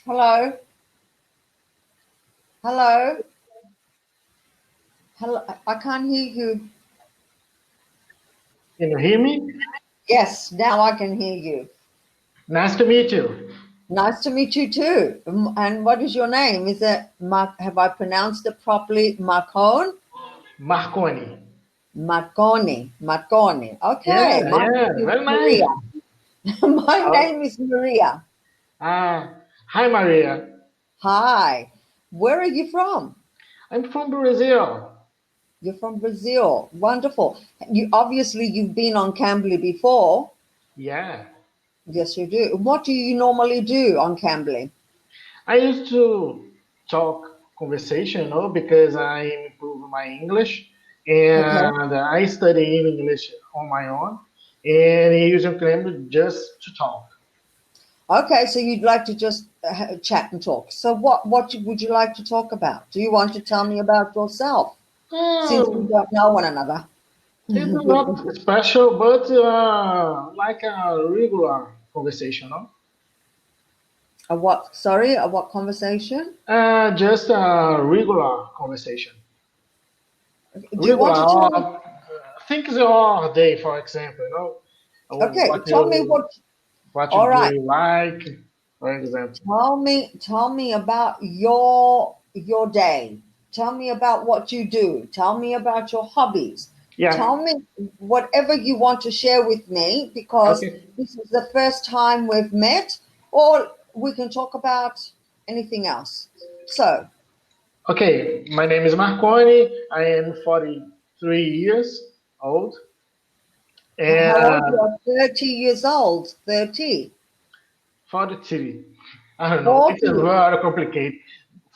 Hello? Hello? Hello? I can't hear you. Can you hear me? Yes, now I can hear you. Nice to meet you. Nice to meet you too. And what is your name? Is it have I pronounced it properly? Marcone? Marconi. Marconi. Marconi. Yeah, Okay. My yeah, name is very nice. Maria. My Uh, name is Maria. Hi, Maria. Hi. Where are you from? I'm from Brazil. You're from Brazil. Wonderful. You've been on Cambly before. Yeah. Yes, you do. What do you normally do on Cambly? I used to talk conversation, because I improve my English Okay. and I study English on my own and I use Cambly just to talk. Okay, so you'd like to just chat and talk. So what would you like to talk about? Do you want to tell me about yourself since we Um, don't know one another? it's not special, but like a regular conversation, no? A what? Sorry, a what conversation? Just a regular conversation. Do you want Regular, to tell me? think your day, for example, Okay, what tell me you what. what you All do right, you like, for example. tell me about your day. Tell me about what you do. Tell me about your hobbies. Yeah. Tell me whatever you want to share with me because Okay. this is the first time we've met, or we can talk about anything else. So, Okay. My name is Marconi. I am 43 years old, how old you and are? 30 years old. 30. 43. I don't know. It's a 40. very complicated.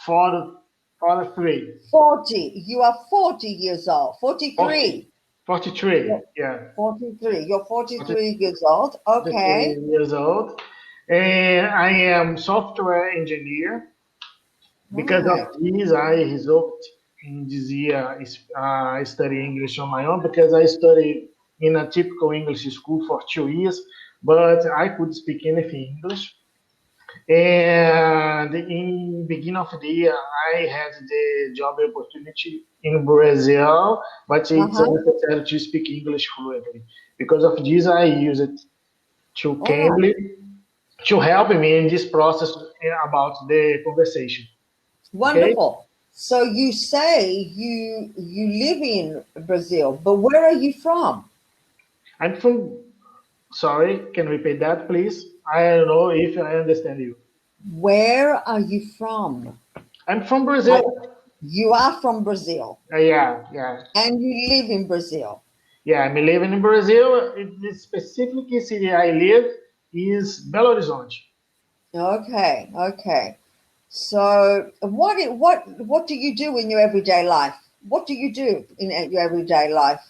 40, 43, 40. You are 40 years old. 40, 43. 43. Yeah. 43. You're 40, 43 years old. 43 Okay. years old, and I am software engineer. Because of Right. this, I resolved in this year study English on my own because I studied in a typical English school for 2 years, but I could speak anything English. And in beginning of the year, I had the job opportunity in Brazil, but it's Uh-huh. necessary to speak English fluently. Because of this, I use it to All right. Cambly to help me in this process about the conversation. Okay? Wonderful. So you say you live in Brazil, but where are you from? I'm from, sorry, can you repeat that, please? I don't know if I understand you. Where are you from? I'm from I, Brazil. you are from Brazil, Yeah, yeah. and you live in Brazil. Yeah, I'm living in Brazil. The specific city I live is Belo Horizonte. Okay. Okay. So what do you do in your everyday life? What do you do in your everyday life?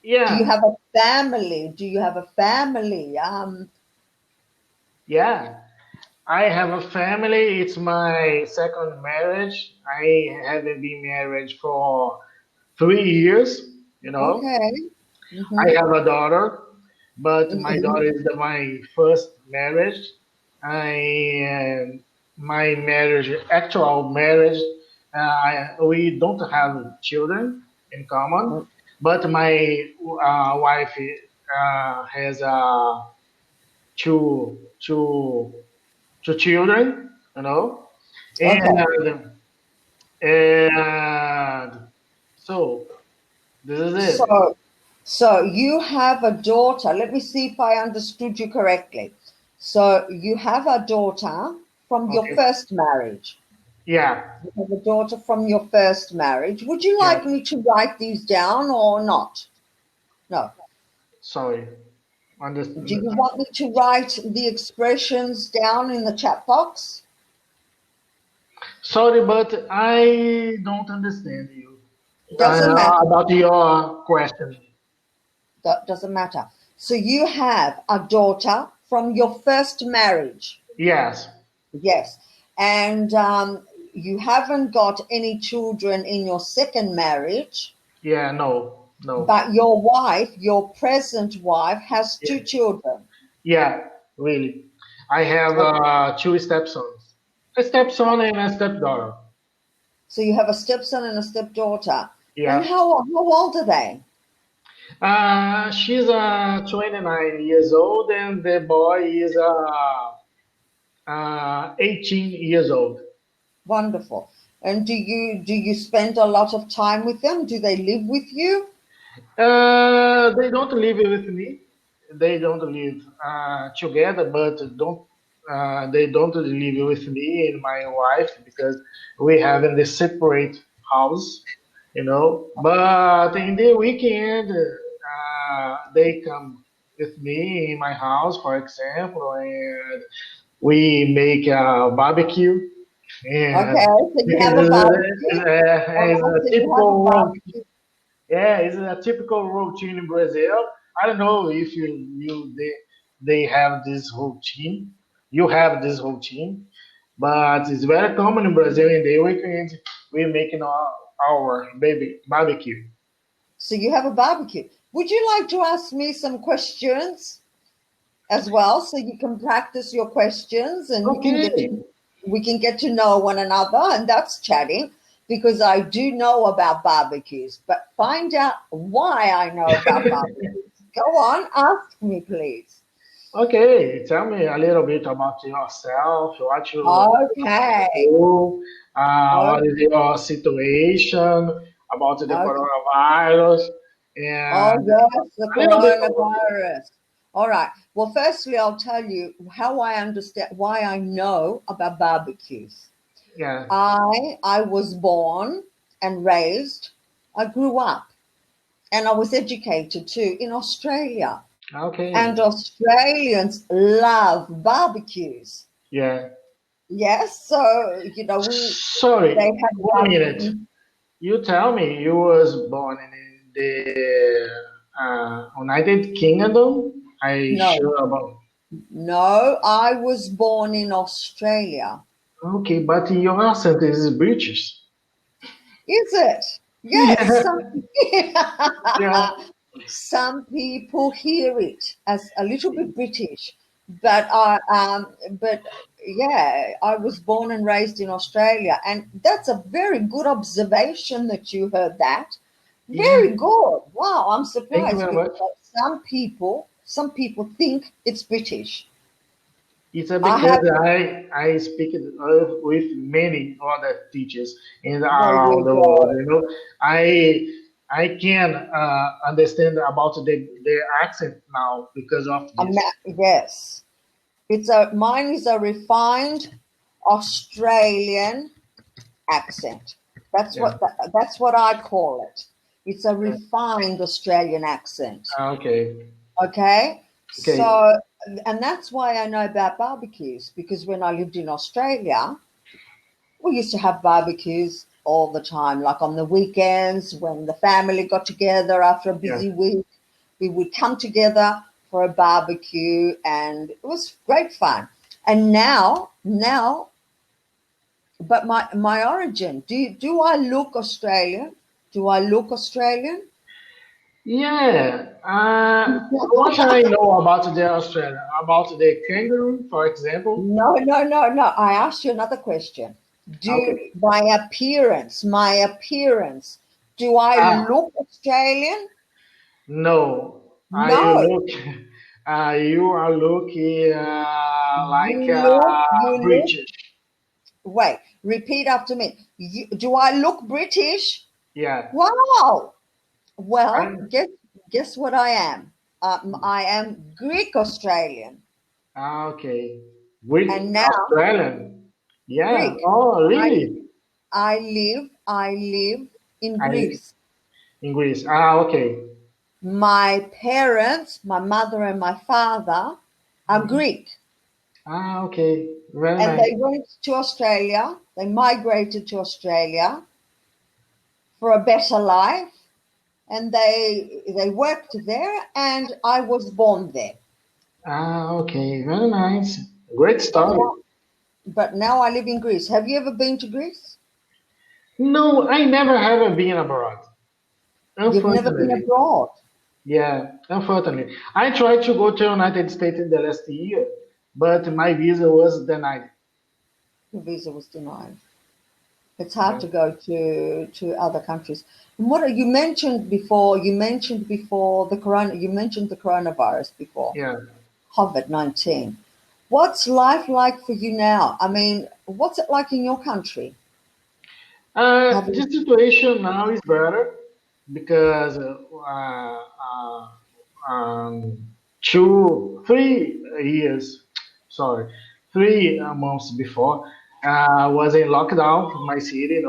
Do you Yeah, have a family? Do you have a family? yeah. I have a family. It's my second marriage. I haven't been married for 3 years, you know. Okay. I Mm-hmm. have a daughter, but my daughter Mm-hmm. is my first marriage. I my marriage, actual marriage, we don't have children in common, but my wife has two, two, two children, Okay. and so this is it. So so you have a daughter. Let me see if I understood you correctly. So you have a daughter from your Okay. first marriage. Yeah. You have a daughter from your first marriage. Would you Yeah. like me to write these down or not? No. Sorry. Do you want me to write the expressions down in the chat box? Sorry, but I don't understand you Doesn't matter. about your question. That doesn't matter. So you have a daughter from your first marriage. Yes. Yes. And you haven't got any children in your second marriage, Yeah. No. No. but your wife, your present wife, has Yeah. two children. Yeah. Really. I have Okay. two stepsons. A stepson and a stepdaughter. So you have a stepson and a stepdaughter. And Yeah. how old are they? She's 29 years old, and the boy is 18 years old. Wonderful. And do you spend a lot of time with them? Do they live with you? They don't live with me. They don't live together, but don't they don't live with me and my wife because we have in the separate house, you know. But in the weekend, they come with me in my house, for example, and we make a barbecue, Okay, and so you have a barbecue. All it's right, a so you have a typical barbecue. yeah, it's a typical routine in Brazil. I don't know if they have this routine. You have this routine, but it's very common in Brazil. In the weekend, we're making our baby barbecue. So you have a barbecue. Would you like to ask me some questions as well, so you can practice your questions and Okay, we can get to know one another, and that's chatting because I do know about barbecues, but find out why I know about barbecues. Go on, ask me, please. okay. Tell me a little bit about yourself. What you like to Okay. do? Oh, What is your situation about the okay. coronavirus? Oh, And yes, the a little bit about coronavirus. All right. Well, firstly, I'll tell you how I understand, why I know about barbecues. yeah. I was born and raised, I grew up and I was educated too in Australia. Okay. And Australians love barbecues. Yeah. Yes, so you know they Sorry, have 1 minute. You tell me you was born in the United Kingdom. I no, sure about. no, I was born in Australia. Okay, but your accent is British. Is it? Yes, Yeah. Yeah. some people hear it as a little bit British, but but yeah, I was born and raised in Australia, and that's a very good observation that you heard that. Yeah. Very good. Wow, I'm Thank you surprised very much. because some people think it's British. It's I because have I speak it, with many other teachers in there around you the world. go. You know, I can understand about the accent now because of this. Yes, it's a mine is a refined Australian accent. Yeah. That's what I call it. It's a refined Australian accent. Okay. Okay, Okay. so and that's why I know about barbecues because when I lived in Australia, we used to have barbecues all the time, like on the weekends when the family got together after a Yeah. busy week. We would come together for a barbecue, and it was great fun. And but my origin, do I look Australian? Do I look Australian? Yeah. What should I know about the Australia? About the kangaroo, for example? No, no, no, no. I asked you another question. Okay. Do my appearance, do I Ah, look Australian? no. You No. look. You are looking like You look, British. wait, repeat after me. Do I look British? Yeah. Wow. Well, I'm, guess what I am? I am Greek Australian. okay. Greek And now, Australian. Yeah. Greek. Oh, I, really? I live in I Greece. in Greece. Ah, okay. My parents, my mother and my father, are Mhm. Greek. Ah, okay. Very And nice. they went to Australia. They migrated to Australia for a better life, and they worked there, and I was born there. Ah, okay. Very nice. Great But story. now, but now I live in Greece. Have you ever been to Greece? No, I never have been abroad. You've never been Unfortunately. abroad. Yeah, unfortunately. I tried to go to United States in the last year, but my visa was denied. Your visa was denied. It's hard to go to other countries. And what you mentioned before? You mentioned before the corona. You mentioned the coronavirus before. Yeah. COVID-19. What's life like for you now? I mean, what's it like in your country? The situation now is better because uh, um, 3 years, sorry, 3 months before, I was in lockdown in my city,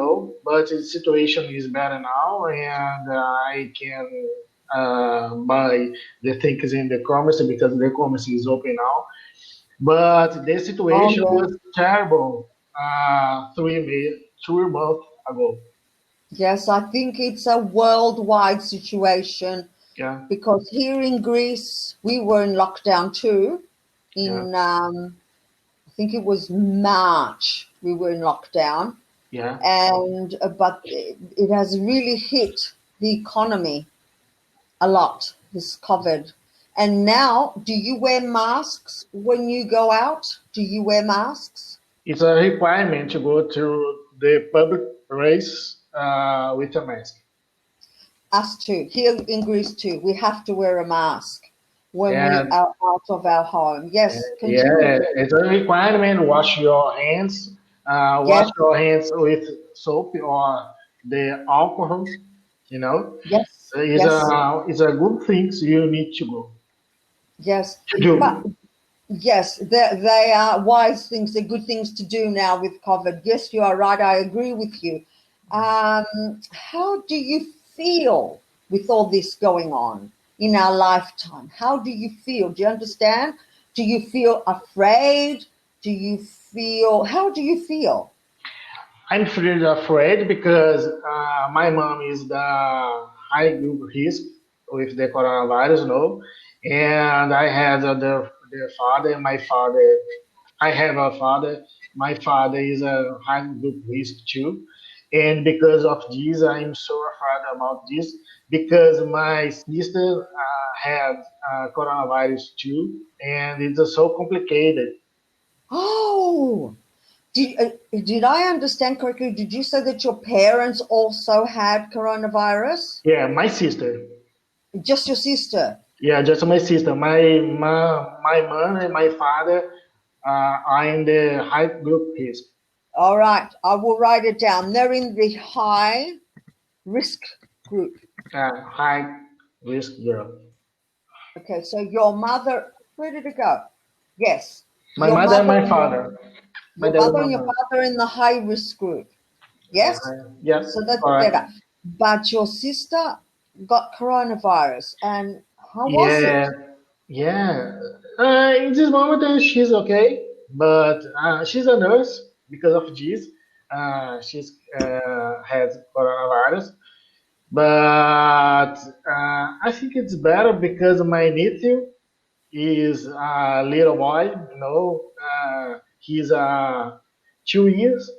but the situation is better now, and I can buy the things in the commerce because the commerce is open now. But the Oh, situation yes. was terrible 3 months ago. Yes, I think it's a worldwide situation Yeah, because here in Greece, we were in lockdown too. yeah, I think it was March, we were in lockdown. yeah. And but it has really hit the economy a lot, this COVID. And now, do you wear masks when you go out? Do you wear masks? It's a requirement to go to the public race with a mask. Us too. Here in Greece too. We have to wear a mask when we And are out of our home. Yes, continue. yeah, it's a requirement. Wash your hands. Wash Yes, your hands with soap or the alcohol. You know, yes, it's yes, a good thing you need to go yes. to But do. yes, they are wise things. They're good things to do now with COVID. Yes, you are right. I agree with you. How do you feel with all this going on in our lifetime? How do you feel? Do you understand? Do you feel afraid? Do you feel, how do you feel? I'm really afraid because my mom is the high group risk with the coronavirus, and I had the father, my father. I have a father. My father is a high group risk too, and because of this, I'm so afraid about this because my sister had coronavirus too, and it's so complicated. Oh, did I understand correctly? Did you say that your parents also had coronavirus? Yeah, my sister. Just your sister? Yeah, just my sister. My mom and my father are in the high group risk. All right, I will write it down. They're in the high risk group. High risk girl. Okay, so your mother, where did it go? Yes, My your mother and mother my and father. My your dad and mother my and your mom. father in the high risk group. Yes, Yeah, so that's what they correct. got. But your sister got coronavirus, and how was Yeah, it? yeah. In this moment, she's okay, but she's a nurse because of this. She's had coronavirus, but I think it's better because my nephew is a little boy, he's 2 years.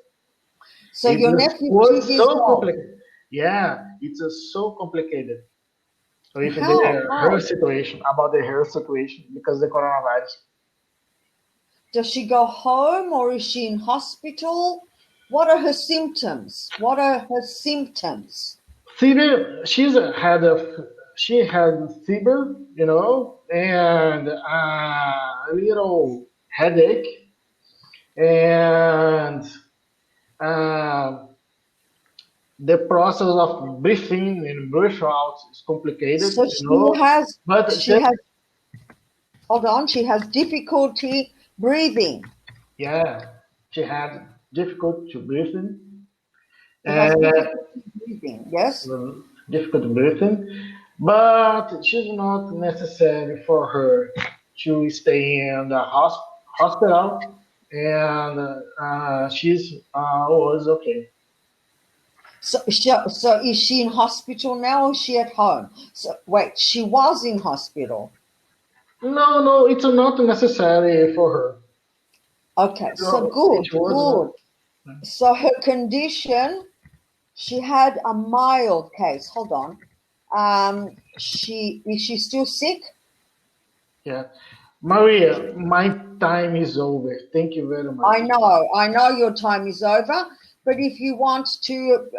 So It your nephew, two was years so old. complicated. Yeah, it's so complicated with How? the her How? situation, about the her situation because the coronavirus. Does she go home or is she in hospital? What are her symptoms? What are her symptoms? Fever, she had fever, and a little headache, and uh, the process of breathing and breath out is complicated, So but she has, hold on, she has difficulty breathing. yeah, she had difficult to breathing, She has and difficulty breathing, yes? difficult breathing, but she's not necessary for her to stay in the hospital, and she's was okay. So is she in hospital now or is she at home? So wait, she was in hospital. No, no, it's not necessary for her. Okay, so No, good, it was not. good. So her condition, she had a mild case. Hold on. She is she still sick? Yeah. Maria, my time is over. Thank you very much. I know your time is over, but if you want to